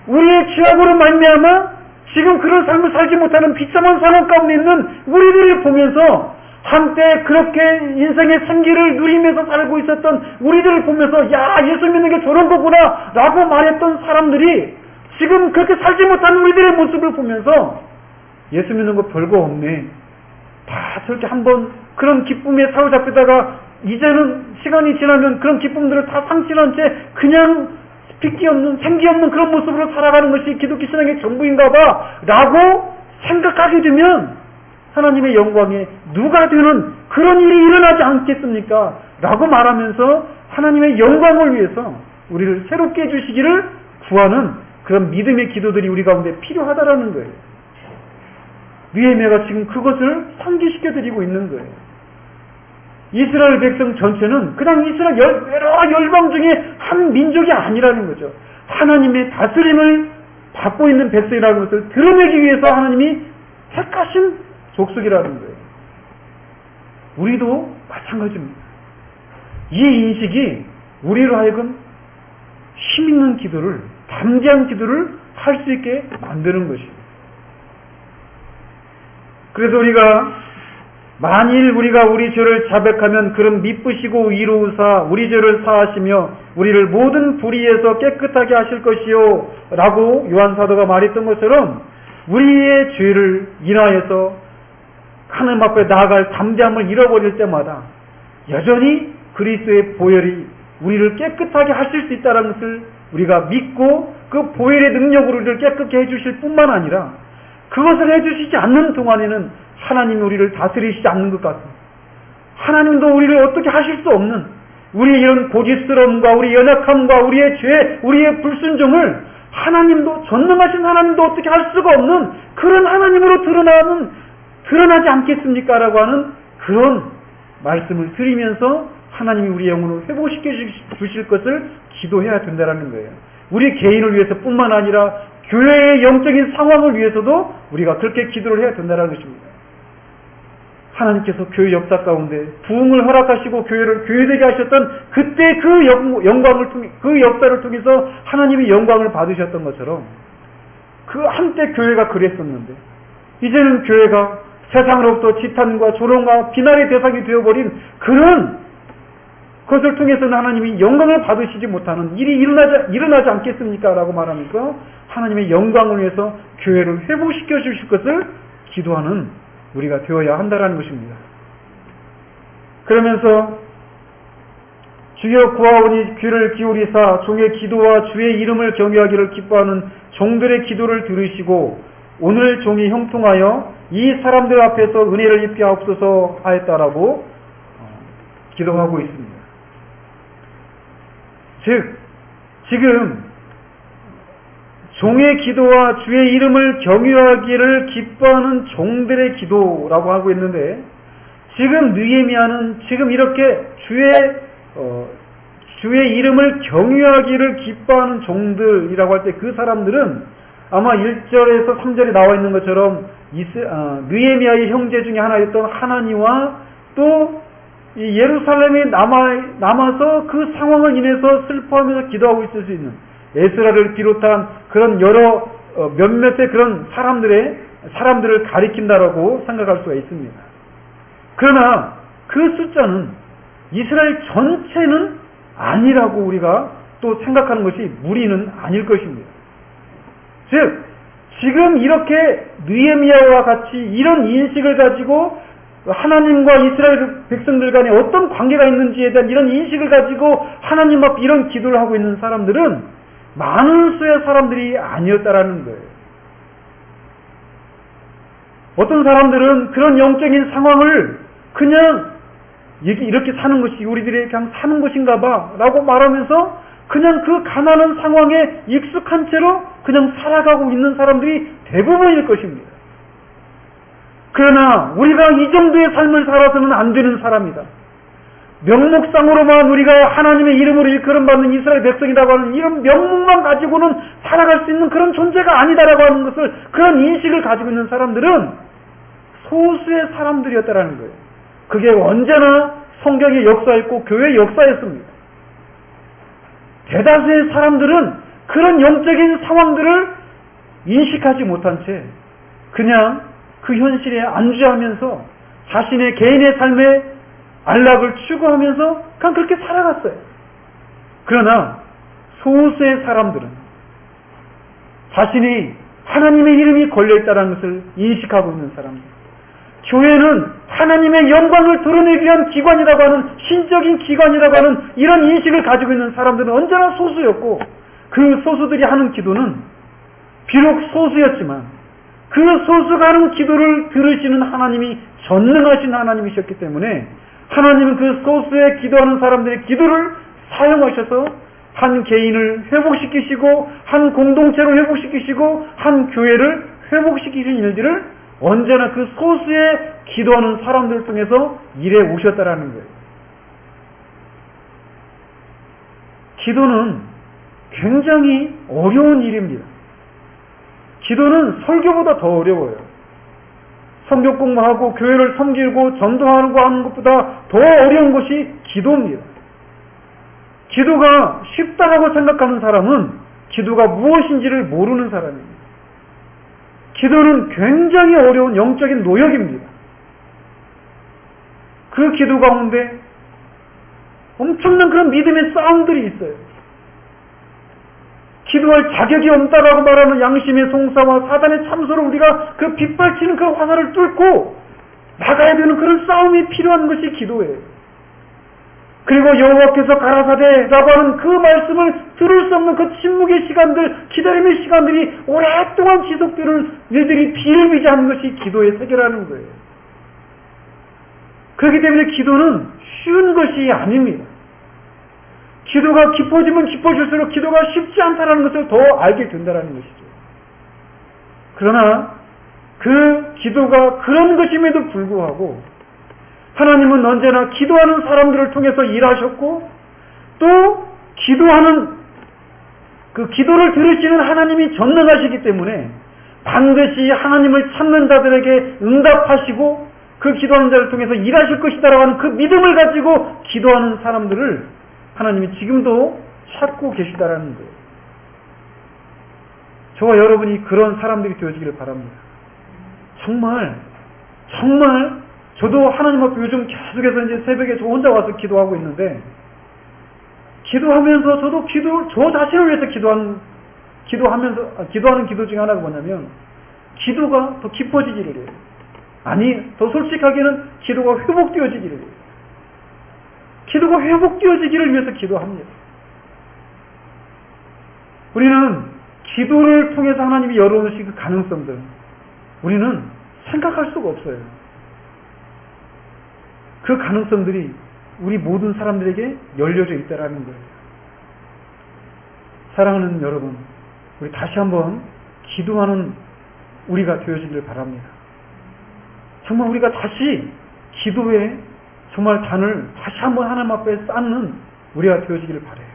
A: 우리의 죄악으로 말미암아 지금 그런 삶을 살지 못하는 비참한 상황 가운데 있는 우리들을 보면서 한때 그렇게 인생의 생기를 누리면서 살고 있었던 우리들을 보면서 야, 예수 믿는 게 저런 거구나 라고 말했던 사람들이 지금 그렇게 살지 못하는 우리들의 모습을 보면서 예수 믿는 거 별거 없네, 다 저렇게 한번 그런 기쁨에 사로잡히다가 이제는 시간이 지나면 그런 기쁨들을 다 상실한 채 그냥 핏기 없는 생기 없는 그런 모습으로 살아가는 것이 기독교 신앙의 전부인가 봐 라고 생각하게 되면 하나님의 영광에 누가 되는 그런 일이 일어나지 않겠습니까? 라고 말하면서 하나님의 영광을 위해서 우리를 새롭게 해주시기를 구하는 그런 믿음의 기도들이 우리 가운데 필요하다라는 거예요. 느헤미야가 지금 그것을 상기시켜드리고 있는 거예요. 이스라엘 백성 전체는 그냥 이스라엘 여러 열방 중에 한 민족이 아니라는 거죠. 하나님의 다스림을 받고 있는 백성이라는 것을 드러내기 위해서 하나님이 택하신 족속이라는 거예요. 우리도 마찬가지입니다. 이 인식이 우리로 하여금 힘있는 기도를, 담대한 기도를 할 수 있게 만드는 것입니다. 그래서 만일 우리가 우리 죄를 자백하면 그럼 미쁘시고 위로우사 우리 죄를 사하시며 우리를 모든 불의에서 깨끗하게 하실 것이요 라고 요한사도가 말했던 것처럼 우리의 죄를 인하여서 하나님 앞에 나아갈 담대함을 잃어버릴 때마다 여전히 그리스도의 보혈이 우리를 깨끗하게 하실 수 있다는 것을 우리가 믿고 그 보혈의 능력으로 우리를 깨끗게 해주실 뿐만 아니라 그것을 해주시지 않는 동안에는 하나님이 우리를 다스리시지 않는 것 같습니다. 하나님도 우리를 어떻게 하실 수 없는 우리의 이런 고집스러움과 우리의 연약함과 우리의 죄, 우리의 불순종을 하나님도, 전능하신 하나님도 어떻게 할 수가 없는 그런 하나님으로 드러나지 않겠습니까? 라고 하는 그런 말씀을 드리면서 하나님이 우리의 영혼을 회복시켜 주실 것을 기도해야 된다는 거예요. 우리 개인을 위해서 뿐만 아니라 교회의 영적인 상황을 위해서도 우리가 그렇게 기도를 해야 된다는 것입니다. 하나님께서 교회 역사 가운데 부흥을 허락하시고 교회를 교회되게 하셨던 그때 그 영광을 통해, 그 역사를 통해서 하나님이 영광을 받으셨던 것처럼 그 한때 교회가 그랬었는데 이제는 교회가 세상으로부터 지탄과 조롱과 비난의 대상이 되어버린 그런 것을 통해서는 하나님이 영광을 받으시지 못하는 일이 일어나지 않겠습니까? 라고 말하면서 하나님의 영광을 위해서 교회를 회복시켜 주실 것을 기도하는 우리가 되어야 한다는 것입니다. 그러면서 주여 구하오니 귀를 기울이사 종의 기도와 주의 이름을 경외하기를 기뻐하는 종들의 기도를 들으시고 오늘 종이 형통하여 이 사람들 앞에서 은혜를 입게 하옵소서 하였다라고 기도하고 있습니다. 즉 지금 종의 기도와 주의 이름을 경외하기를 기뻐하는 종들의 기도라고 하고 있는데 지금 느헤미야는 지금 이렇게 주의 이름을 경외하기를 기뻐하는 종들이라고 할 때 그 사람들은 아마 1절에서 3절에 나와 있는 것처럼 느헤미야의 형제 중에 하나였던 하나니와 또 예루살렘에 남아서 그 상황을 인해서 슬퍼하면서 기도하고 있을 수 있는 에스라를 비롯한 그런 여러 몇몇의 그런 사람들을 가리킨다라고 생각할 수가 있습니다. 그러나 그 숫자는 이스라엘 전체는 아니라고 우리가 또 생각하는 것이 무리는 아닐 것입니다. 즉 지금 이렇게 느헤미야와 같이 이런 인식을 가지고 하나님과 이스라엘 백성들 간에 어떤 관계가 있는지에 대한 이런 인식을 가지고 하나님 앞에 이런 기도를 하고 있는 사람들은 많은 수의 사람들이 아니었다라는 거예요. 어떤 사람들은 그런 영적인 상황을 그냥 이렇게 사는 것이 우리들이 그냥 사는 것인가 봐 라고 말하면서 그냥 그 가난한 상황에 익숙한 채로 그냥 살아가고 있는 사람들이 대부분일 것입니다. 그러나 우리가 이 정도의 삶을 살아서는 안 되는 사람이다. 명목상으로만 우리가 하나님의 이름으로 일컬음받는 이스라엘 백성이라고 하는 이런 명목만 가지고는 살아갈 수 있는 그런 존재가 아니다라고 하는 것을, 그런 인식을 가지고 있는 사람들은 소수의 사람들이었다라는 거예요. 그게 언제나 성경의 역사였고 교회의 역사였습니다. 대다수의 사람들은 그런 영적인 상황들을 인식하지 못한 채 그냥 그 현실에 안주하면서 자신의 개인의 삶에 안락을 추구하면서 그냥 그렇게 살아갔어요. 그러나 소수의 사람들은 자신이 하나님의 이름이 걸려있다는 것을 인식하고 있는 사람들, 교회는 하나님의 영광을 드러내기 위한 기관이라고 하는, 신적인 기관이라고 하는 이런 인식을 가지고 있는 사람들은 언제나 소수였고, 그 소수들이 하는 기도는 비록 소수였지만 그 소수가 하는 기도를 들으시는 하나님이 전능하신 하나님이셨기 때문에 하나님은 그 소수의 기도하는 사람들의 기도를 사용하셔서 한 개인을 회복시키시고 한 공동체를 회복시키시고 한 교회를 회복시키시는 일들을 언제나 그 소수의 기도하는 사람들을 통해서 일해 오셨다라는 거예요. 기도는 굉장히 어려운 일입니다. 기도는 설교보다 더 어려워요. 성경 공부하고 교회를 섬기고 전도하고 하는 것보다 더 어려운 것이 기도입니다. 기도가 쉽다라고 생각하는 사람은 기도가 무엇인지를 모르는 사람입니다. 기도는 굉장히 어려운 영적인 노역입니다. 그 기도 가운데 엄청난 그런 믿음의 싸움들이 있어요. 기도할 자격이 없다라고 말하는 양심의 송사와 사단의 참소로 우리가 그 빗발치는 그 화살을 뚫고 나가야 되는 그런 싸움이 필요한 것이 기도예요. 그리고 여호와께서 가라사대라고 하는 그 말씀을 들을 수 없는 그 침묵의 시간들, 기다림의 시간들이 오랫동안 지속되는 일들이 비일비재한 것이 기도의 세계라는 거예요. 그렇기 때문에 기도는 쉬운 것이 아닙니다. 기도가 깊어지면 깊어질수록 기도가 쉽지 않다는 것을 더 알게 된다는 것이죠. 그러나 그 기도가 그런 것임에도 불구하고 하나님은 언제나 기도하는 사람들을 통해서 일하셨고, 또 기도하는 그 기도를 들으시는 하나님이 전능하시기 때문에 반드시 하나님을 찾는 자들에게 응답하시고 그 기도하는 자를 통해서 일하실 것이다라고 하는 그 믿음을 가지고 기도하는 사람들을 하나님이 지금도 찾고 계시다라는 거예요. 저와 여러분이 그런 사람들이 되어지기를 바랍니다. 정말 저도 하나님 앞에 요즘 계속해서 이제 새벽에 저 혼자 와서 기도하고 있는데, 기도하면서 저도 저 자신을 위해서 기도하는 기도 중에 하나가 뭐냐면, 기도가 더 깊어지기를 해요. 아니, 더 솔직하게는 기도가 회복되어지기를 해요. 기도가 회복되어지기를 위해서 기도합니다. 우리는 기도를 통해서 하나님이 열어놓으신 그 가능성들, 우리는 생각할 수가 없어요. 그 가능성들이 우리 모든 사람들에게 열려져 있다라는 거예요. 사랑하는 여러분, 우리 다시 한번 기도하는 우리가 되어지기를 바랍니다. 정말 우리가 다시 기도에 정말 단을 다시 한번 하나님 앞에 쌓는 우리가 되어지기를 바라요.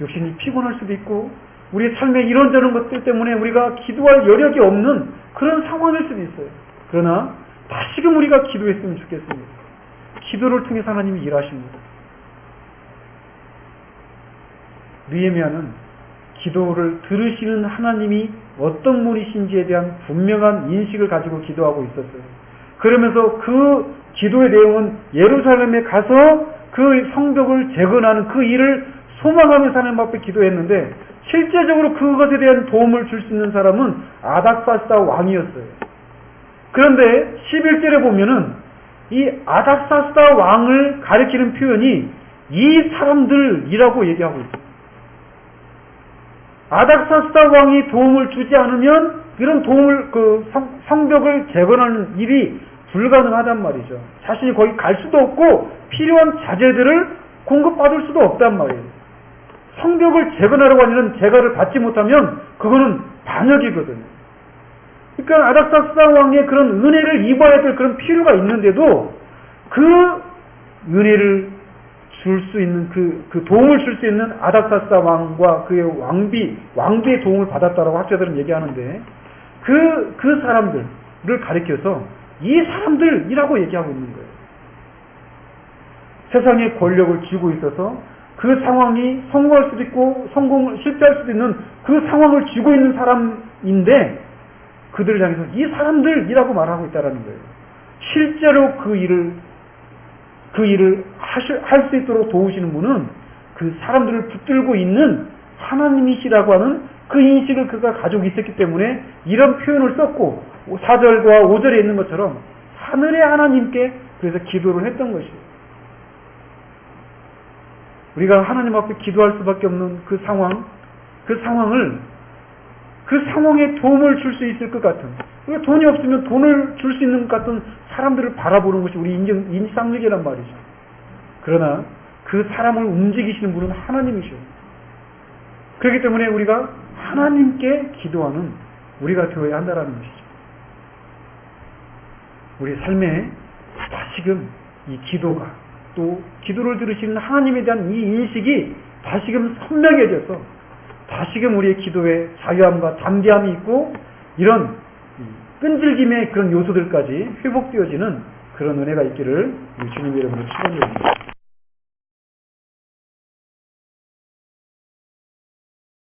A: 욕심이 피곤할 수도 있고 우리의 삶의 이런저런 것들 때문에 우리가 기도할 여력이 없는 그런 상황일 수도 있어요. 그러나 다시금 우리가 기도했으면 좋겠습니다. 기도를 통해서 하나님이 일하십니다. 느헤미야는 기도를 들으시는 하나님이 어떤 분이신지에 대한 분명한 인식을 가지고 기도하고 있었어요. 그러면서 그 기도의 내용은 예루살렘에 가서 그 성벽을 재건하는 그 일을 소망하면서 하나님 앞에 기도했는데, 실제적으로 그것에 대한 도움을 줄 수 있는 사람은 아닥사스다 왕이었어요. 그런데 11절에 보면은 이 아닥사스다 왕을 가리키는 표현이 이 사람들이라고 얘기하고 있어요. 아닥사스다 왕이 도움을 주지 않으면 이런 성벽을 재건하는 일이 불가능하단 말이죠. 자신이 거기 갈 수도 없고 필요한 자재들을 공급받을 수도 없단 말이에요. 성벽을 재건하려고 하는 재가를 받지 못하면 그거는 반역이거든요. 그러니까 아닥사스다 왕의 그런 은혜를 입어야 될 그런 필요가 있는데도 그 은혜를 줄 수 있는 그 도움을 줄 수 있는 아닥사스다 왕과 그의 왕비의 도움을 받았다라고 학자들은 얘기하는데 그 사람들을 가리켜서 이 사람들이라고 얘기하고 있는 거예요. 세상의 권력을 쥐고 있어서 그 상황이 성공할 수도 있고 실패할 수도 있는 그 상황을 쥐고 있는 사람인데 그들을 향해서 이 사람들이라고 말하고 있다는 거예요. 실제로 그 일을 할 수 있도록 도우시는 분은 그 사람들을 붙들고 있는 하나님이시라고 하는 그 인식을 그가 가지고 있었기 때문에 이런 표현을 썼고 4절과 5절에 있는 것처럼 하늘의 하나님께 그래서 기도를 했던 것이에요. 우리가 하나님 앞에 기도할 수밖에 없는 그 상황에 도움을 줄 수 있을 것 같은, 우리가 돈이 없으면 돈을 줄 수 있는 것 같은 사람들을 바라보는 것이 우리 인상력이란 말이죠. 그러나 그 사람을 움직이시는 분은 하나님이셔. 그렇기 때문에 우리가 하나님께 기도하는 우리가 되어야 한다는 것이죠. 우리 삶에 다시금 이 기도가 또 기도를 들으시는 하나님에 대한 이 인식이 다시금 선명해져서 다시금 우리의 기도에 자유함과 담대함이 있고 이런 끈질김의 그런 요소들까지 회복되어지는 그런 은혜가 있기를 주님 이름으로 축원드립니다.